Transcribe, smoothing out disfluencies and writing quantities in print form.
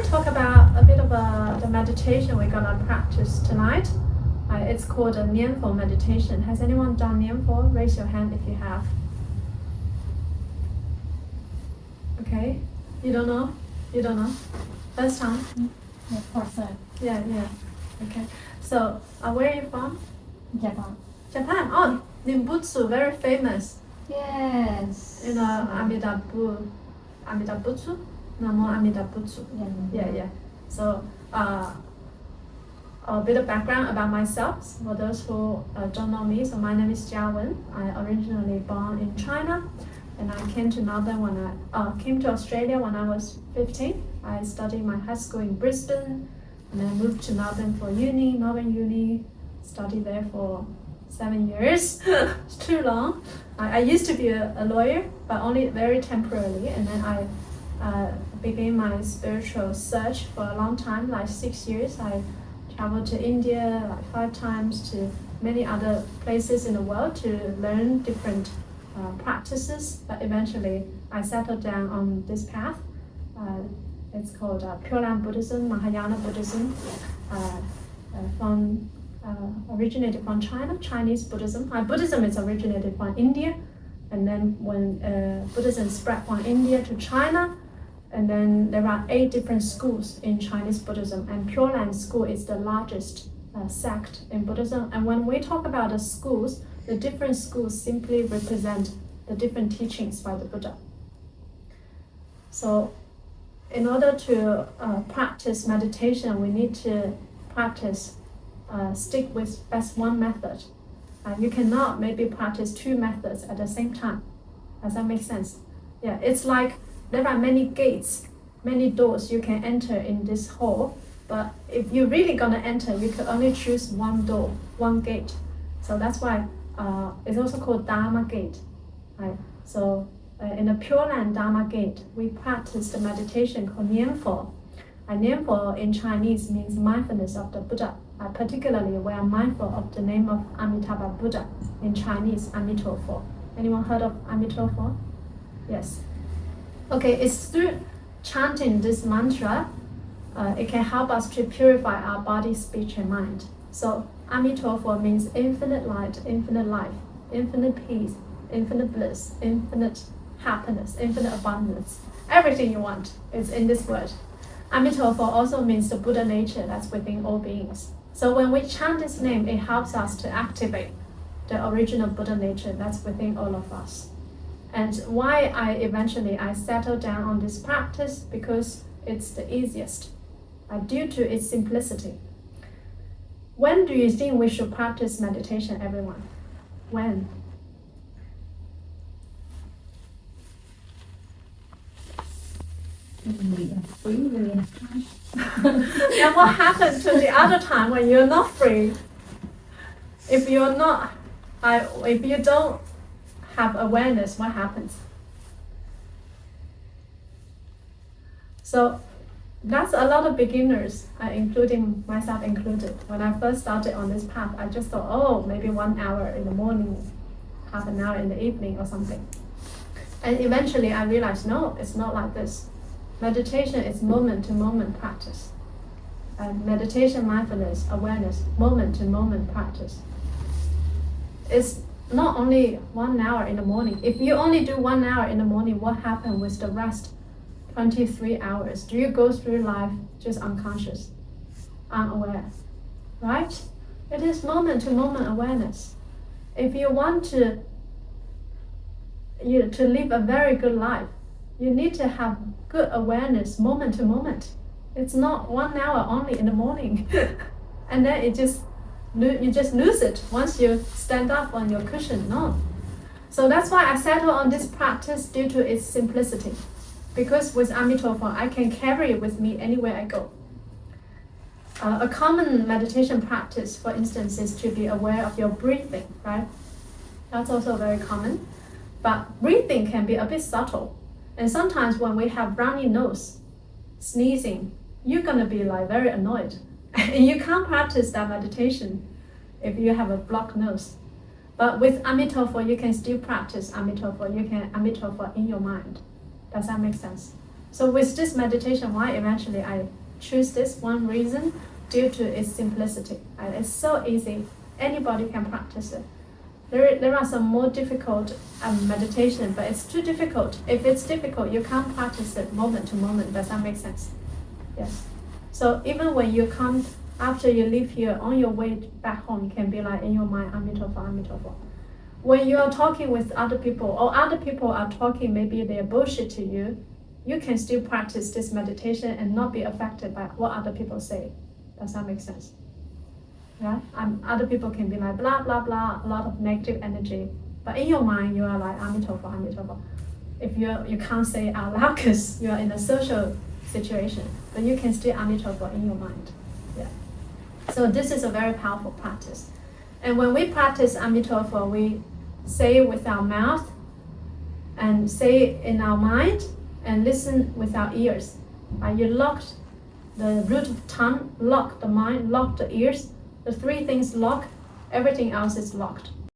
talk about a bit of the meditation we're gonna practice tonight. It's called a Nianfo meditation. Has anyone done Nianfo? Raise your hand if you have. Okay, you don't know? You don't know? First time? Yeah, first time. Yeah. Okay. So, where are you from? Japan. Japan. Oh, Nimbutsu, very famous. Yes. You know, Amituofo, Namo Amituofo. Yeah. So, a bit of background about myself for those who don't know me. So my name is Jia Wen. I originally born in China, and I came to came to Australia when I was 15. I studied my high school in Brisbane, and then moved to Melbourne for Melbourne Uni. Studied there for 7 years. It's too long. I used to be a lawyer, but only very temporarily, and then I began my spiritual search for a long time, like 6 years. I traveled to India like 5 times, to many other places in the world to learn different practices, but eventually I settled down on this path. It's called Pure Land Buddhism, Mahayana Buddhism, originated from China, Chinese Buddhism. Buddhism is originated from India, and then when Buddhism spread from India to China, and then there are 8 different schools in Chinese Buddhism, and Pure Land school is the largest sect in Buddhism. And when we talk about the schools, the different schools simply represent the different teachings by the Buddha. So in order to practice meditation, we need to stick with best one method. You cannot maybe practice 2 methods at the same time. Does that make sense? Yeah, it's like there are many gates, many doors you can enter in this hall, but if you're really gonna enter, you can only choose one door, one gate. So that's why it's also called Dharma gate. Right? So in the Pure Land Dharma gate, we practice the meditation called Nianfo. Nianfo in Chinese means mindfulness of the Buddha. Particularly, we are mindful of the name of Amitabha Buddha, in Chinese, Amituofo. Anyone heard of Amituofo? Yes. Okay, it's through chanting this mantra, it can help us to purify our body, speech, and mind. So Amituofo means infinite light, infinite life, infinite peace, infinite bliss, infinite happiness, infinite abundance. Everything you want is in this word. Amituofo also means the Buddha nature that's within all beings. So when we chant this name, it helps us to activate the original Buddha nature that's within all of us. And why I settled down on this practice, because it's the easiest, due to its simplicity. When do you think we should practice meditation, everyone? When? And what happens to the other time when you're not free? If you don't have awareness, what happens? So that's a lot of beginners, including myself included. When I first started on this path, I just thought, maybe 1 hour in the morning, half an hour in the evening or something. And eventually I realized, no, it's not like this. Meditation is moment-to-moment practice. And meditation, mindfulness, awareness, moment-to-moment practice. It's not only 1 hour in the morning. If you only do 1 hour in the morning, what happens with the rest 23 hours? Do you go through life just unconscious, unaware? Right? It is moment-to-moment awareness. If you want to live a very good life, you need to have good awareness moment to moment. It's not 1 hour only in the morning. And then you just lose it once you stand up on your cushion. No. So that's why I settled on this practice due to its simplicity. Because with Amituofo, I can carry it with me anywhere I go. A common meditation practice, for instance, is to be aware of your breathing, right? That's also very common. But breathing can be a bit subtle. And sometimes when we have runny nose, sneezing, you're gonna be like very annoyed. And you can't practice that meditation if you have a blocked nose. But with Amituofo, you can still practice Amituofo. You can Amituofo in your mind. Does that make sense? So with this meditation, why eventually I choose this one reason, due to its simplicity. It's so easy. Anybody can practice it. There are some more difficult meditation, but it's too difficult. If it's difficult, you can't practice it moment to moment. Does that make sense? Yes. So even when you come, after you leave here, on your way back home, you can be like in your mind, Amituofo, Amituofo. When you are talking with other people, or other people are talking, maybe they're bullshit to you, you can still practice this meditation and not be affected by what other people say. Does that make sense? Yeah? Other people can be like blah, blah, blah, a lot of negative energy. But in your mind, you are like Amituofo, Amituofo. If you can't say it out loud because you are in a social situation, but you can still Amituofo in your mind. Yeah. So this is a very powerful practice. And when we practice Amituofo, we say it with our mouth and say it in our mind and listen with our ears. You locked the root of tongue, lock the mind, lock the ears. The three things lock, everything else is locked.